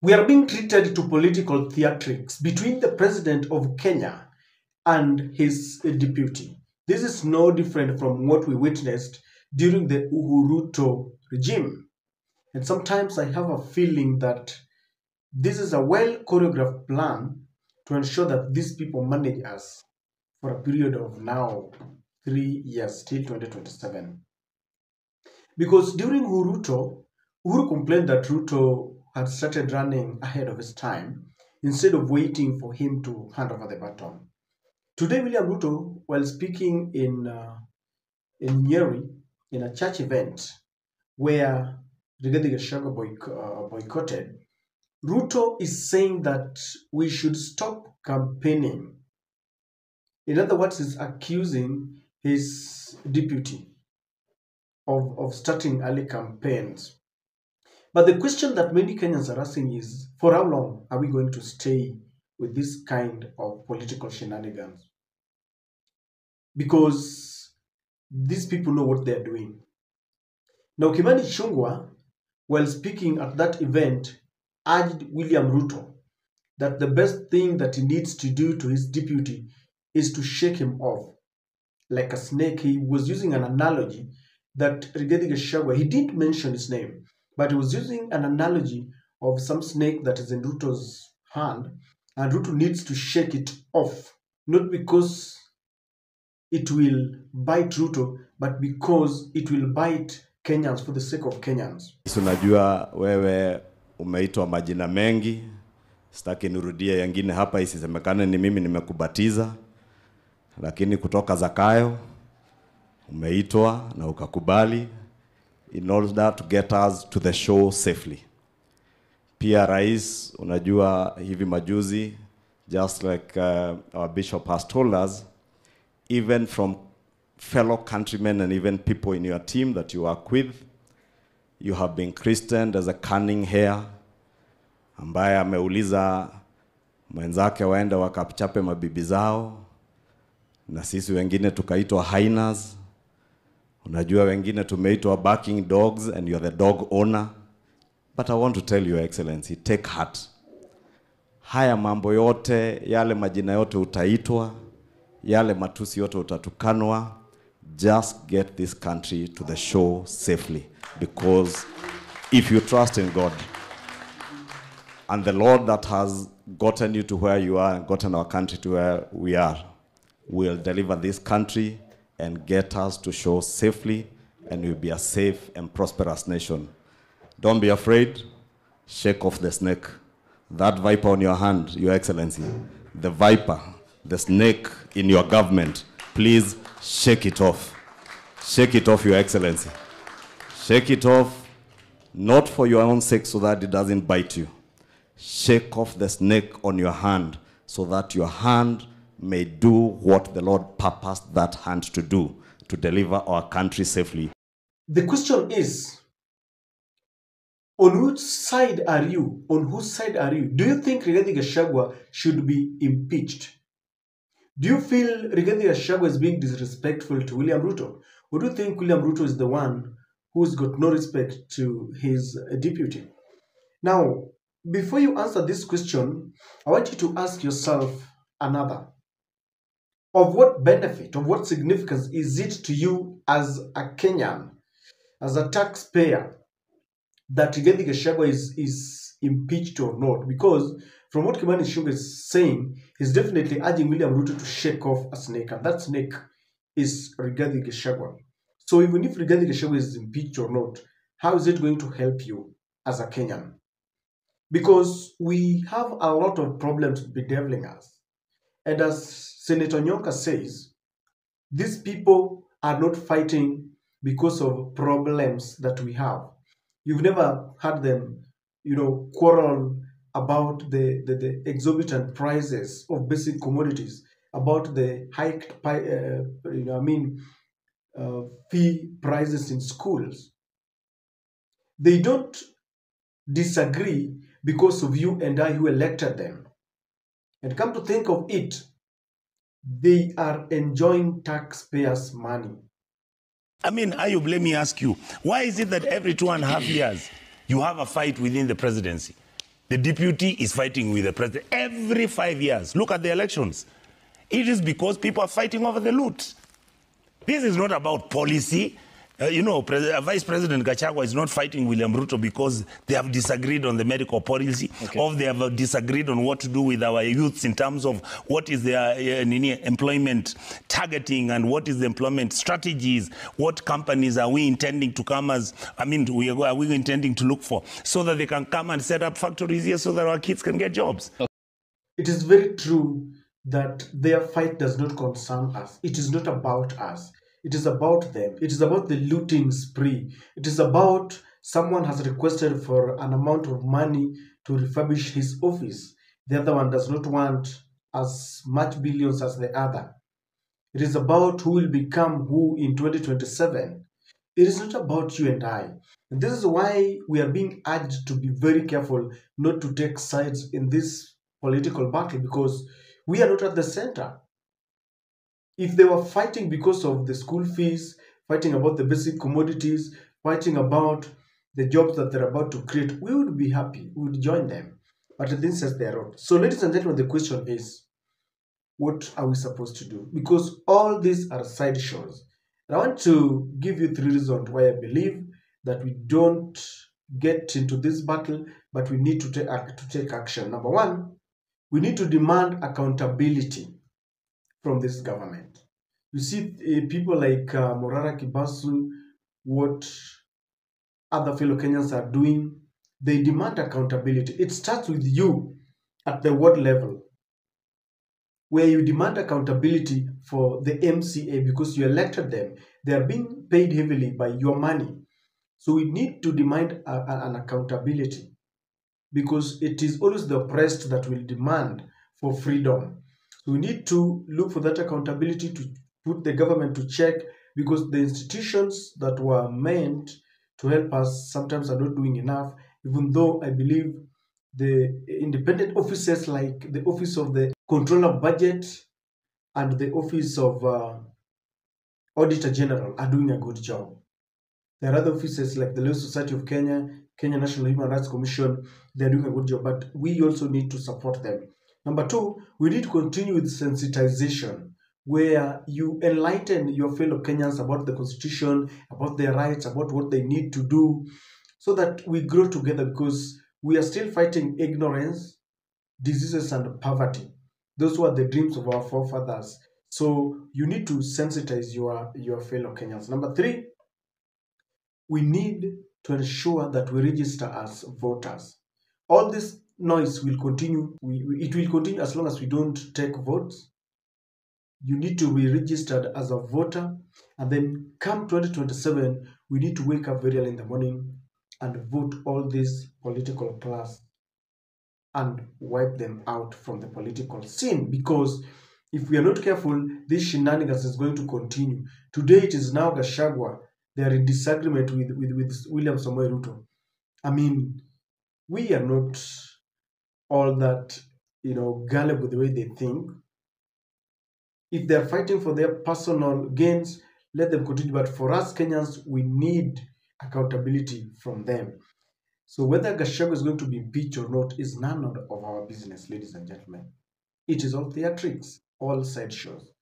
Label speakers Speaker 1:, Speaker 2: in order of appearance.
Speaker 1: We are being treated to political theatrics between the president of Kenya and his deputy. This is no different from what we witnessed during the Ruto regime. And sometimes I have a feeling that this is a well choreographed plan to ensure that these people manage us for a period of now 3 years till 2027. Because during Uhuru complained that Ruto had started running ahead of his time instead of waiting for him to hand over the baton. Today, William Ruto, while speaking in Nyeri, in a church event where Rigathi Gachagua boycotted, Ruto is saying that we should stop campaigning. In other words, he's accusing his deputy of starting early campaigns. But the question that many Kenyans are asking is, for how long are we going to stay with this kind of political shenanigans? Because these people know what they're doing. Now, Kimani Ichung'wah, while speaking at that event, urged William Ruto that the best thing that he needs to do to his deputy is to shake him off like a snake. He was using an analogy that Rigathi Gachagua, he didn't mention his name, but he was using an analogy of some snake that is in Ruto's hand, and Ruto needs to shake it off, not because it will bite Ruto, but because it will bite Kenyans for the sake of Kenyans.
Speaker 2: Unajua wewe umeitwa majina mengi, sitaki nirudie yengine hapa isisemekane ni mimi nimekubatiza, lakini kutoka Zakayo umeitwa na ukakubali in order to get us to the show safely. Pia rais, unajua hivi majuzi, just like our bishop has told us, even from fellow countrymen and even people in your team that you work with, you have been christened as a cunning hare, ambaye ameuliza mwenzake waende wakachape mabibi zao, na sisi wengine tukaitwa hyenas. Unajua wengine tumeitwa barking dogs and you're the dog owner. But I want to tell you, Excellency, take heart. Haya mambo yote, yale majina yote utaitwa, yale matusi yote utatukanwa, just get this country to the show safely. Because if you trust in God, and the Lord that has gotten you to where you are and gotten our country to where we are, will deliver this country and get us to show safely, and we'll be a safe and prosperous nation. Don't be afraid. Shake off the snake. That viper on your hand, Your Excellency, the viper, the snake in your government, please shake it off. Shake it off, Your Excellency. Shake it off, not for your own sake so that it doesn't bite you. Shake off the snake on your hand so that your hand may do what the Lord purposed that hand to do, to deliver our country safely.
Speaker 1: The question is, on which side are you? On whose side are you? Do you think Rigathi Gachagua should be impeached? Do you feel Rigathi Gachagua is being disrespectful to William Ruto? Or do you think William Ruto is the one who's got no respect to his deputy? Now, before you answer this question, I want you to ask yourself another. Of what benefit, of what significance is it to you as a Kenyan, as a taxpayer, that Rigathi Gachagua is impeached or not? Because from what Kimani Ichung'wah is saying, he's definitely urging William Ruto to shake off a snake, and that snake is Rigathi Gachagua. So even if Rigathi Gachagua is impeached or not, how is it going to help you as a Kenyan? Because we have a lot of problems bedeviling us. And as Senator Onyonka says, these people are not fighting because of problems that we have. You've never had them, quarrel about the exorbitant prices of basic commodities, about the hiked, fee prices in schools. They don't disagree because of you and I who elected them. And come to think of it, they are enjoying taxpayers' money.
Speaker 3: I mean, Ayub, let me ask you, why is it that every 2.5 years you have a fight within the presidency? The deputy is fighting with the president every 5 years. Look at the elections. It is because people are fighting over the loot. This is not about policy. Vice President Gachagua is not fighting William Ruto because they have disagreed on the medical policy, or they have disagreed on what to do with our youths in terms of what is their employment targeting and what is the employment strategies, what companies are we intending to come as, are we intending to look for so that they can come and set up factories here so that our kids can get jobs.
Speaker 1: It is very true that their fight does not concern us. It is not about us. It is about them. It is about the looting spree. It is about someone has requested for an amount of money to refurbish his office. The other one does not want as much billions as the other. It is about who will become who in 2027. It is not about you and I. And this is why we are being urged to be very careful not to take sides in this political battle, because we are not at the center. If they were fighting because of the school fees, fighting about the basic commodities, fighting about the jobs that they're about to create, we would be happy. We would join them. But this is their road. So, ladies and gentlemen, the question is, what are we supposed to do? Because all these are sideshows. And I want to give you 3 reasons why I believe that we don't get into this battle, but we need to take action. Number 1, we need to demand accountability from this government. You see, people like Morara Kibasu, what other fellow Kenyans are doing, they demand accountability. It starts with you at the ward level, where you demand accountability for the MCA because you elected them. They are being paid heavily by your money. So we need to demand an accountability, because it is always the oppressed that will demand for freedom. So we need to look for that accountability, to put the government to check, because the institutions that were meant to help us sometimes are not doing enough, even though I believe the independent offices like the Office of the Controller of Budget and the Office of Auditor General are doing a good job. There are other offices like the Law Society of Kenya, Kenya National Human Rights Commission, they're doing a good job, but we also need to support them. Number 2, we need to continue with sensitization, where you enlighten your fellow Kenyans about the Constitution, about their rights, about what they need to do, so that we grow together, because we are still fighting ignorance, diseases, and poverty. Those were the dreams of our forefathers. So you need to sensitize your fellow Kenyans. Number 3, we need to ensure that we register as voters. All this noise will continue. It will continue as long as we don't take votes. You need to be registered as a voter, and then come 2027, we need to wake up very early in the morning and vote all this political class and wipe them out from the political scene, because if we are not careful, this shenanigans is going to continue. Today it is now Gachagua. They are in disagreement with William Samoei Ruto. I mean, we are not all that, gullible the way they think. If they're fighting for their personal gains, let them continue. But for us Kenyans, we need accountability from them. So whether Gachagua is going to be impeached or not is none of our business, ladies and gentlemen. It is all theatrics, all sideshows.